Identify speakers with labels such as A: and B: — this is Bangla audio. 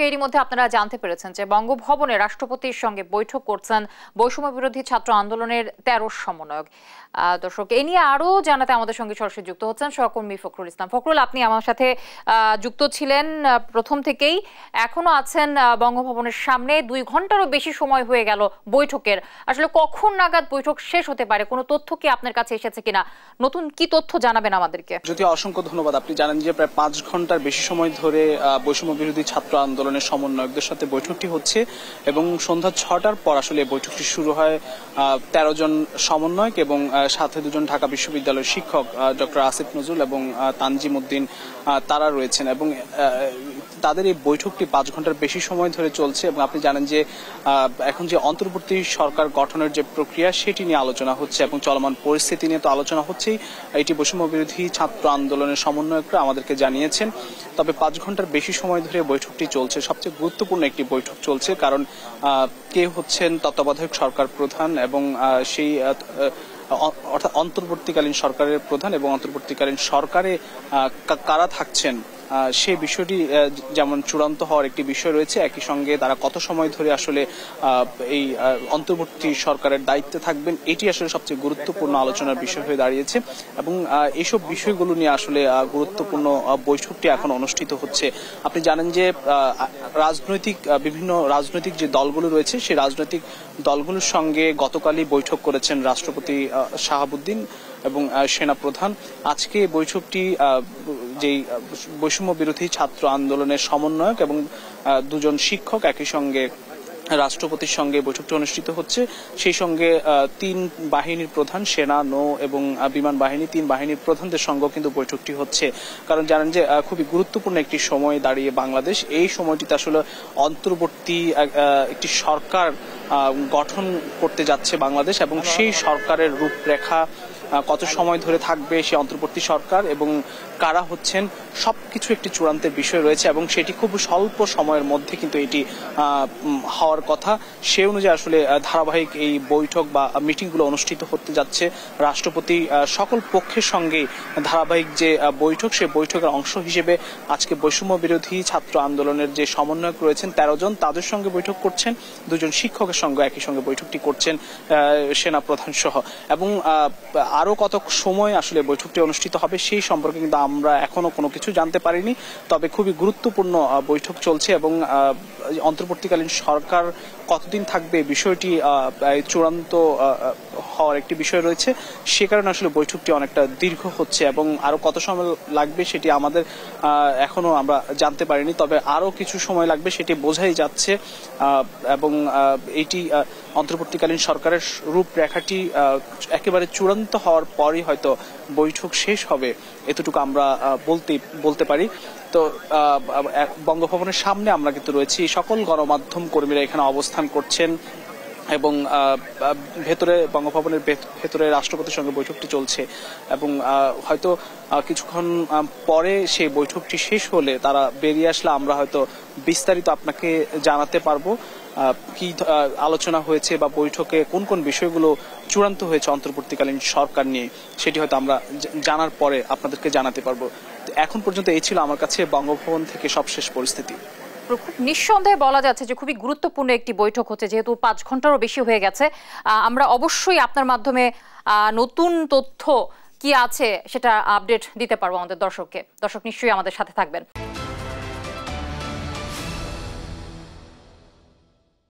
A: এরই মধ্যে আপনারা জানতে পেরেছেন যে বঙ্গভবনে রাষ্ট্রপতির সঙ্গে বৈঠক করছেন বৈষম্য বিরোধী ছাত্র আন্দোলনের 13 সমন্বয়ক। দর্শক, এ নিয়ে আরো জানাতে আমাদের সঙ্গে সরাসরি যুক্ত হচ্ছেন সহকর্মী ফখরুল ইসলাম। ফখরুল, আপনি আমার সাথে যুক্ত ছিলেন প্রথম থেকেই, এখনো আছেন বঙ্গভবনের সামনে। 2 ঘন্টারও বেশি সময় হয়ে গেল বৈঠকের। আসলে কখন নাগাদ বৈঠক শেষ হতে পারে, কোনো তথ্য কি আপনার কাছে এসেছে কিনা? নতুন কি তথ্য জানাবেন আমাদেরকে?
B: যদি অসংখ্য ধন্যবাদ। আপনি জানেন যে প্রায় 5 ঘন্টার বেশি সময় ধরে বৈষম্য বিরোধী ছাত্র আন্দোলনের সমন্বয়কদের সাথে বৈঠকটি হচ্ছে এবং সন্ধ্যা 6টার পর আসলে বৈঠকটি শুরু হয়। 13 জন সমন্বয়ক এবং সাথে 2 জন ঢাকা বিশ্ববিদ্যালয়ের শিক্ষক ডক্টর আসিফ নজরুল এবং তানজিম উদ্দিন, তারা রয়েছেন এবং তাদের এই বৈঠকটি 5 ঘন্টার বেশি সময় ধরে চলছে। এবং আপনি জানেন যে এখন যে অন্তর্বর্তী সরকার গঠনের যে প্রক্রিয়া সেটি নিয়ে আলোচনা হচ্ছে এবং চলমান পরিস্থিতি নিয়ে তো আলোচনা হচ্ছেই। এটি বৈষম্য বিরোধী ছাত্র আন্দোলনের সমন্বয়করা আমাদেরকে জানিয়েছেন। তবে 5 ঘন্টার বেশি সময় ধরে বৈঠকটি চলছে। সবচেয়ে গুরুত্বপূর্ণ একটি বৈঠক চলছে, কারণ কে হচ্ছেন তত্ত্বাবধায়ক সরকার প্রধান এবং সেই অর্থাৎ অন্তর্বর্তীকালীন সরকারের প্রধান এবং অন্তর্বর্তীকালীন সরকারে কারা থাকছেন সেই বিষয়টি যেমন চূড়ান্ত হওয়ার একটি বিষয় রয়েছে, একই সঙ্গে তারা কত সময় ধরে আসলে এই অন্তর্বর্তী সরকারের দায়িত্বে থাকবেন, এটি আসলে সবচেয়ে গুরুত্বপূর্ণ আলোচনার বিষয় হয়ে দাঁড়িয়েছে। এবং এইসব বিষয়গুলো নিয়ে আসলে গুরুত্বপূর্ণ বৈঠকটি এখন অনুষ্ঠিত হচ্ছে। আপনি জানেন যে বিভিন্ন রাজনৈতিক যে দলগুলো রয়েছে সেই রাজনৈতিক দলগুলোর সঙ্গে গতকালই বৈঠক করেছেন রাষ্ট্রপতি শাহাবুদ্দিন এবং সেনাপ্রধান। আজকে বৈঠকটি যেই বৈষম্য বিরোধী ছাত্র আন্দোলনের সমন্বয়ক এবং 2 জন শিক্ষক একই সঙ্গে রাষ্ট্রপতির সঙ্গে বৈঠকটি অনুষ্ঠিত হচ্ছে। সেই সঙ্গে 3 বাহিনীর প্রধান, সেনা, নৌ এবং বিমান বাহিনী, 3 বাহিনীর প্রধানদের সঙ্গেও কিন্তু বৈঠকটি হচ্ছে। কারণ জানেন যে খুবই গুরুত্বপূর্ণ একটি সময় দাঁড়িয়ে বাংলাদেশ। এই সময়টিতে আসলে অন্তর্বর্তী একটি সরকার গঠন করতে যাচ্ছে বাংলাদেশ এবং সেই সরকারের রূপরেখা কত সময় ধরে থাকবে সেই অন্তর্বর্তী সরকার এবং কারা হচ্ছেন সবকিছু একটি চূড়ান্তের বিষয় রয়েছে এবং সেটি খুব স্বল্প সময়ের মধ্যে কিন্তু এটি হওয়ার কথা। সে অনুযায়ী আসলে ধারাবাহিক এই বৈঠক বা মিটিংগুলো অনুষ্ঠিত হতে যাচ্ছে। রাষ্ট্রপতি সকল পক্ষের সঙ্গে ধারাবাহিক যে বৈঠক, সেই বৈঠকের অংশ হিসেবে আজকে বৈষম্য বিরোধী ছাত্র আন্দোলনের যে সমন্বয়ক রয়েছেন 13 জন, তাদের সঙ্গে বৈঠক করছেন। 2 জন শিক্ষকের সঙ্গে একই সঙ্গে বৈঠকটি করছেন সেনা প্রধান সহ। এবং আরো কত সময় আসলে বৈঠকটি অনুষ্ঠিত হবে সেই সম্পর্কে কিন্তু আমরা এখনো কোনো কিছু জানতে পারিনি। তবে খুবই গুরুত্বপূর্ণ বৈঠক চলছে এবং অন্তর্বর্তীকালীন সরকার কতদিন থাকবে বিষয়টি চূড়ান্ত হওয়ার একটি বিষয় রয়েছে। সে কারণে আসলে বৈঠকটি অনেকটা দীর্ঘ হচ্ছে এবং আরো কত সময় লাগবে সেটি আমাদের এখনো আমরা জানতে পারিনি। তবে আরো কিছু সময় লাগবে সেটি বোঝাই যাচ্ছে এবং এটি অন্তর্বর্তীকালীন সরকারের রূপরেখাটি একেবারে চূড়ান্ত হওয়ার পরই হয়তো বৈঠক শেষ হবে, এতটুকু আমরা বলতে পারি। তো বঙ্গভবনের সামনে আমরা কিন্তু রয়েছি, সকল গণমাধ্যম কর্মীরা এখানে অবস্থান করছেন এবং ভেতরে বঙ্গভবনের ভেতরে রাষ্ট্রপতির সঙ্গে বৈঠকটি চলছে এবং হয়তো কিছুক্ষণ পরে সেই বৈঠকটি শেষ হলে তারা বেরিয়ে আসলে আমরা হয়তো বিস্তারিত আপনাকে জানাতে পারবো কি আলোচনা হয়েছে বা বৈঠকে কোন কোন বিষয়গুলো চূড়ান্ত হয়েছে অন্তর্বর্তীকালীন সরকার নিয়ে, সেটি হয়তো আমরা জানার পরে আপনাদেরকে জানাতে পারবো। এখন পর্যন্ত এই ছিল আমার কাছে বঙ্গভবন থেকে সবশেষ পরিস্থিতি।
A: নিঃসন্দেহে বলা যাচ্ছে যে খুবই গুরুত্বপূর্ণ একটি বৈঠক হচ্ছে, যেহেতু 5 ঘন্টারও বেশি হয়ে গেছে। আমরা অবশ্যই আপনার মাধ্যমে নতুন তথ্য কি আছে সেটা আপডেট দিতে পারবো আমাদের দর্শককে। দর্শক নিশ্চয়ই আমাদের সাথে থাকবেন।